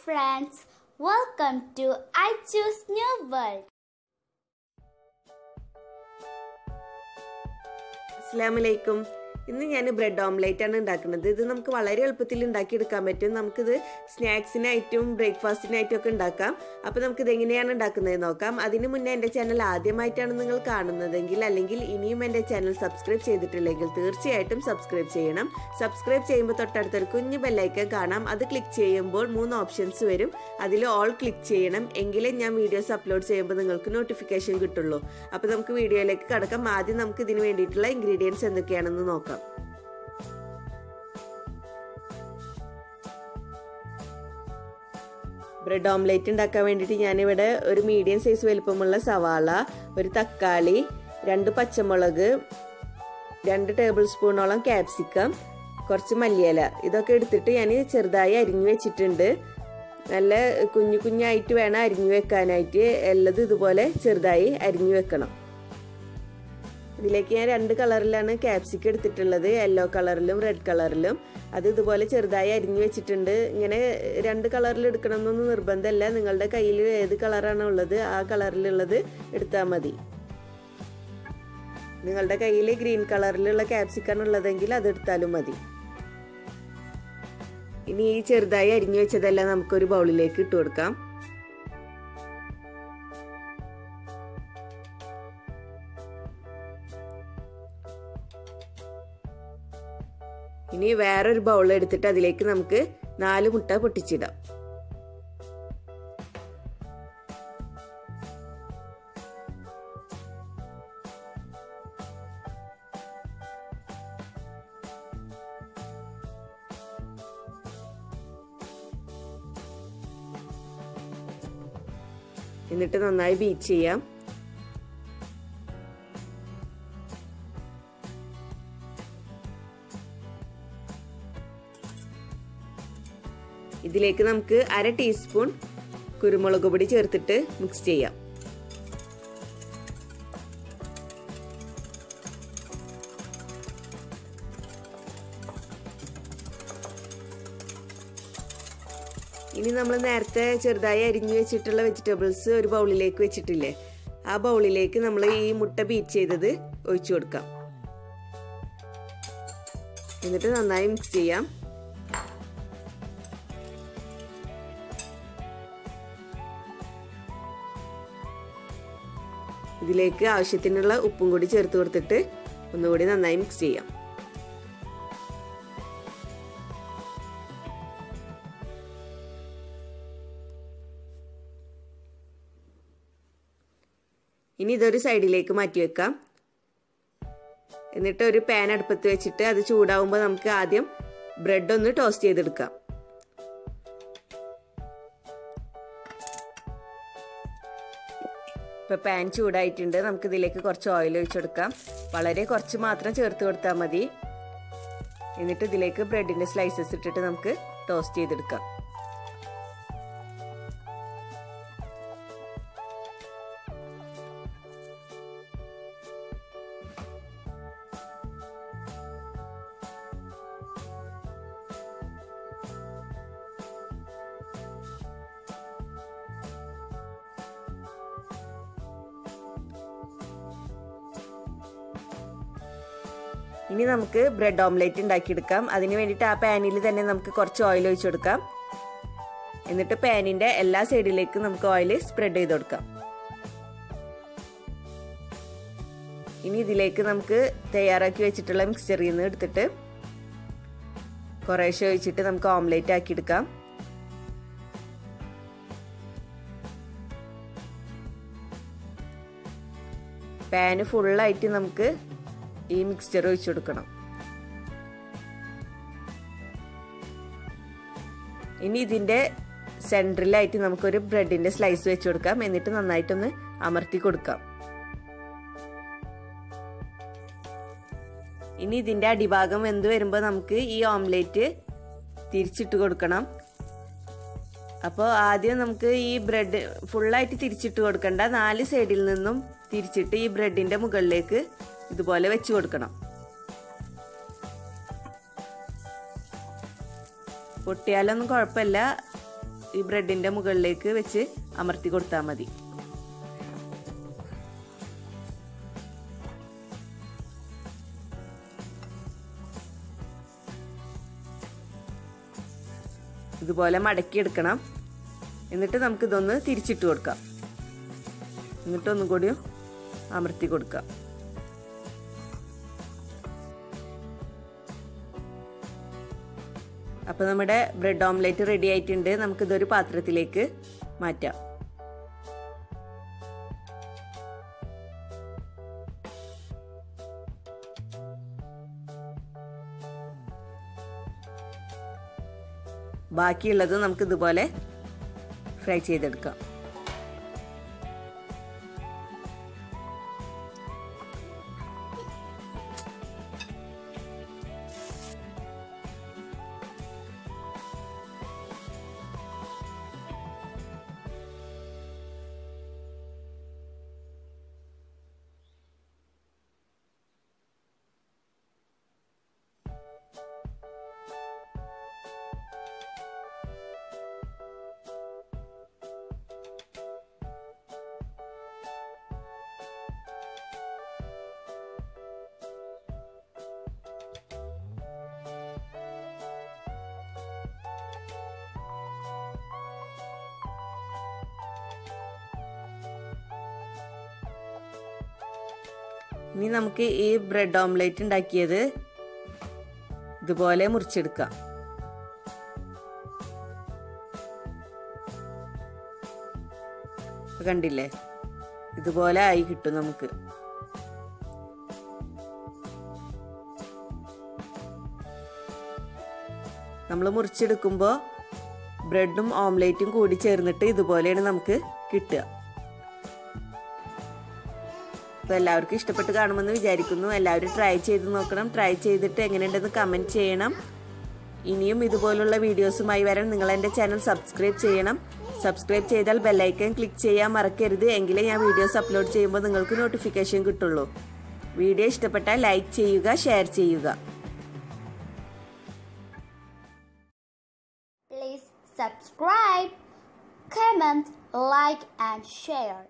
friends, welcome to I Choose New World. Assalamualaikum. ഇന്ന് ഞാൻ bread omelette ആണ് ഉണ്ടാക്കുന്നത്. ഇത് നമുക്ക് വളരെ എളുപ്പത്തിൽ ഉണ്ടാക്കിയെടുക്കാൻ പറ്റും. നമുക്കിത് സ്നാക്സിനായിട്ടും ബ്രേക്ക്ഫാസ്റ്റിനായിട്ടും ഒക്കെ ഉണ്ടാക്കാം. അപ്പോൾ നമുക്കിത് എങ്ങനെയാണ് ഉണ്ടാക്കുന്നത് നോക്കാം. അതിന് മുന്നേ എൻ്റെ ചാനൽ ആദ്യമായിട്ടാണ് നിങ്ങൾ കാണുന്നതെങ്കിൽ അല്ലെങ്കിൽ ഇനിയും എൻ്റെ ചാനൽ സബ്സ്ക്രൈബ് ചെയ്തിട്ടില്ലെങ്കിൽ തീർച്ചയായിട്ടും സബ്സ്ക്രൈബ് ചെയ്യണം. സബ്സ്ക്രൈബ് ചെയ്യുമ്പോൾ തൊട്ടടുത്തൊരു കുഞ്ഞു ബെല്ലൈക്കൺ കാണാം. അത് ക്ലിക്ക് ചെയ്യുമ്പോൾ 3 ഓപ്ഷൻസ് വരും. അതിൽ ഓൾ ക്ലിക്ക് ചെയ്യണം. എങ്കിലേ ഞാൻ വീഡിയോസ് അപ്ലോഡ് ചെയ്യുമ്പോൾ നിങ്ങൾക്ക് നോട്ടിഫിക്കേഷൻ കിട്ടുള്ളൂ. അപ്പോൾ നമുക്ക് വീഡിയോയിലേക്ക് കടക്കാം. ആദ്യം നമുക്ക് ഇതിന് വേണ്ടിയിട്ടുള്ള ഇൻഗ്രീഡിയൻസ് എന്തൊക്കെയാണെന്ന് നോക്കാം. ബ്രെഡ് ഓംലെറ്റ് ഉണ്ടാക്കാൻ വേണ്ടിയിട്ട് ഞാനിവിടെ ഒരു മീഡിയം സൈസ് വലിപ്പമുള്ള സവാള, ഒരു തക്കാളി, 2 പച്ചമുളക്, 2 ടേബിൾ സ്പൂണോളം ക്യാപ്സിക്കം, കുറച്ച് മല്ലിയില ഇതൊക്കെ എടുത്തിട്ട് ഞാൻ ചെറുതായി അരിഞ്ഞു വെച്ചിട്ടുണ്ട്. നല്ല കുഞ്ഞു കുഞ്ഞായിട്ട് വേണം അരിഞ്ഞു വെക്കാനായിട്ട്. എല്ലതും ഇതുപോലെ ചെറുതായി അരിഞ്ഞു വെക്കണം. ഇതിലേക്ക് ഞാൻ 2 കളറിലാണ് ക്യാപ്സിക്കം എടുത്തിട്ടുള്ളത്, യെല്ലോ കളറിലും റെഡ് കളറിലും. അത് ഇതുപോലെ ചെറുതായി അരിഞ്ഞു വെച്ചിട്ടുണ്ട്. ഇങ്ങനെ 2 കളറിൽ എടുക്കണം എന്നൊന്നും നിർബന്ധമല്ല. നിങ്ങളുടെ കയ്യിൽ ഏത് കളറാണ് ഉള്ളത് ആ കളറിലുള്ളത് എടുത്താൽ മതി. നിങ്ങളുടെ കയ്യിൽ ഗ്രീൻ കളറിലുള്ള ക്യാപ്സിക്കം ഉള്ളതെങ്കിൽ അത് എടുത്താലും മതി. ഇനി ഈ ചെറുതായി അരിഞ്ഞു വെച്ചതെല്ലാം നമുക്കൊരു ബൗളിലേക്ക് ഇട്ട് കൊടുക്കാം. ഇനി വേറൊരു ബൗൾ എടുത്തിട്ട് അതിലേക്ക് നമുക്ക് 4 മുട്ട പൊട്ടിച്ചിടാം. എന്നിട്ട് നന്നായി ബീറ്റ് ചെയ്യാം. ഇതിലേക്ക് നമുക്ക് 1/2 ടീസ്പൂൺ കുരുമുളക് പൊടി ചേർത്തിട്ട് മിക്സ് ചെയ്യാം. ഇനി നമ്മൾ നേരത്തെ ചെറുതായി അരിഞ്ഞു വെച്ചിട്ടുള്ള വെജിറ്റബിൾസ് ഒരു ബൗളിലേക്ക് വെച്ചിട്ടില്ലേ, ആ ബൗളിലേക്ക് നമ്മൾ ഈ മുട്ട ബീറ്റ് ചെയ്തത് ഒഴിച്ചു കൊടുക്കാം. എന്നിട്ട് നന്നായി മിക്സ് ചെയ്യാം. ഇതിലേക്ക് ആവശ്യത്തിനുള്ള ഉപ്പും കൂടി ചേർത്ത് കൊടുത്തിട്ട് ഒന്നുകൂടി നന്നായി മിക്സ് ചെയ്യാം. ഇനി ഇതൊരു സൈഡിലേക്ക് മാറ്റി വെക്കാം. എന്നിട്ട് ഒരു പാൻ അടുപ്പത്ത് വെച്ചിട്ട് അത് ചൂടാവുമ്പോൾ നമുക്ക് ആദ്യം ബ്രെഡ് ഒന്ന് ടോസ്റ്റ് ചെയ്തെടുക്കാം. ഇപ്പോൾ പാൻ ചൂടായിട്ടുണ്ട്. നമുക്ക് ഇതിലേക്ക് കുറച്ച് ഓയിൽ ഒഴിച്ചു കൊടുക്കാം. വളരെ കുറച്ച് മാത്രം ചേർത്ത് കൊടുത്താൽ മതി. എന്നിട്ട് ഇതിലേക്ക് ബ്രെഡിൻ്റെ സ്ലൈസസ് ഇട്ടിട്ട് നമുക്ക് ടോസ്റ്റ് ചെയ്തെടുക്കാം. ഇനി നമുക്ക് ബ്രെഡ് ഓംലെറ്റ് ഉണ്ടാക്കിയെടുക്കാം. അതിന് വേണ്ടിയിട്ട് ആ പാനിൽ തന്നെ നമുക്ക് കുറച്ച് ഓയിൽ ഒഴിച്ചു കൊടുക്കാം. എന്നിട്ട് പാനിൻ്റെ എല്ലാ സൈഡിലേക്കും നമുക്ക് ഓയിൽ സ്പ്രെഡ് ചെയ്ത് കൊടുക്കാം. ഇനി ഇതിലേക്ക് നമുക്ക് തയ്യാറാക്കി വെച്ചിട്ടുള്ള മിക്സ്ചറിൽ നിന്ന് എടുത്തിട്ട് കുറേശ്ശെ ഒഴിച്ചിട്ട് നമുക്ക് ഓംലെറ്റ് ആക്കിയെടുക്കാം. പാന് ഫുള്ളായിട്ട് നമുക്ക് ഈ മിക്സ്ചർ ഒഴിച്ചു കൊടുക്കണം. ഇനി ഇതിൻ്റെ സെൻട്രലായിട്ട് നമുക്കൊരു ബ്രെഡിൻ്റെ സ്ലൈസ് വെച്ച് കൊടുക്കാം. എന്നിട്ട് നന്നായിട്ടൊന്ന് അമർത്തി കൊടുക്കാം. ഇനി ഇതിൻ്റെ അടിഭാഗം വെന്ത് വരുമ്പോൾ നമുക്ക് ഈ ഓംലെറ്റ് തിരിച്ചിട്ട് കൊടുക്കണം. അപ്പോൾ ആദ്യം നമുക്ക് ഈ ബ്രെഡ് ഫുള്ളായിട്ട് തിരിച്ചിട്ട് കൊടുക്കണ്ട. 4 സൈഡിൽ നിന്നും തിരിച്ചിട്ട് ഈ ബ്രെഡിൻ്റെ മുകളിലേക്ക് ഇതുപോലെ വെച്ച് കൊടുക്കണം. പൊട്ടിയാലൊന്നും കുഴപ്പമില്ല, ഈ ബ്രെഡിന്റെ മുകളിലേക്ക് വെച്ച് അമർത്തി കൊടുത്താൽ മതി. ഇതുപോലെ മടക്കിയെടുക്കണം. എന്നിട്ട് നമുക്ക് ഇതൊന്ന് തിരിച്ചിട്ട് കൊടുക്കാം. എന്നിട്ട് ഒന്നും കൂടി അമർത്തി കൊടുക്കാം. അപ്പോൾ നമ്മുടെ ബ്രെഡ് ഓംലെറ്റ് റെഡി ആയിട്ടുണ്ട്. നമുക്കിതൊരു പാത്രത്തിലേക്ക് മാറ്റാം. ബാക്കിയുള്ളത് നമുക്ക് ഇതുപോലെ ഫ്രൈ ചെയ്തെടുക്കാം. ഇനി നമുക്ക് ഈ ബ്രെഡ് ഓംലെറ്റ് ഉണ്ടാക്കിയത് ഇതുപോലെ മുറിച്ചെടുക്കാം. കണ്ടില്ലേ, ഇതുപോലെ ആയി കിട്ടും നമുക്ക്. നമ്മൾ മുറിച്ചെടുക്കുമ്പോൾ ബ്രെഡും ഓംലെറ്റും കൂടി ചേർന്നിട്ട് ഇതുപോലെയാണ് നമുക്ക് കിട്ടുക. അപ്പോൾ എല്ലാവർക്കും ഇഷ്ടപ്പെട്ട് കാണുമെന്ന് വിചാരിക്കുന്നു. എല്ലാവരും ട്രൈ ചെയ്ത് നോക്കണം. ട്രൈ ചെയ്തിട്ട് എങ്ങനെയുണ്ടെന്ന് കമൻറ്റ് ചെയ്യണം. ഇനിയും ഇതുപോലുള്ള വീഡിയോസുമായി വരാൻ നിങ്ങൾ എൻ്റെ ചാനൽ സബ്സ്ക്രൈബ് ചെയ്യണം. സബ്സ്ക്രൈബ് ചെയ്താൽ ബെല്ലൈക്കൺ ക്ലിക്ക് ചെയ്യാൻ മറക്കരുത്. എങ്കിലേ ഞാൻ വീഡിയോസ് അപ്ലോഡ് ചെയ്യുമ്പോൾ നിങ്ങൾക്ക് നോട്ടിഫിക്കേഷൻ കിട്ടുള്ളൂ. വീഡിയോ ഇഷ്ടപ്പെട്ടാൽ ലൈക്ക് ചെയ്യുക, ഷെയർ ചെയ്യുക. Please subscribe, comment, like and share.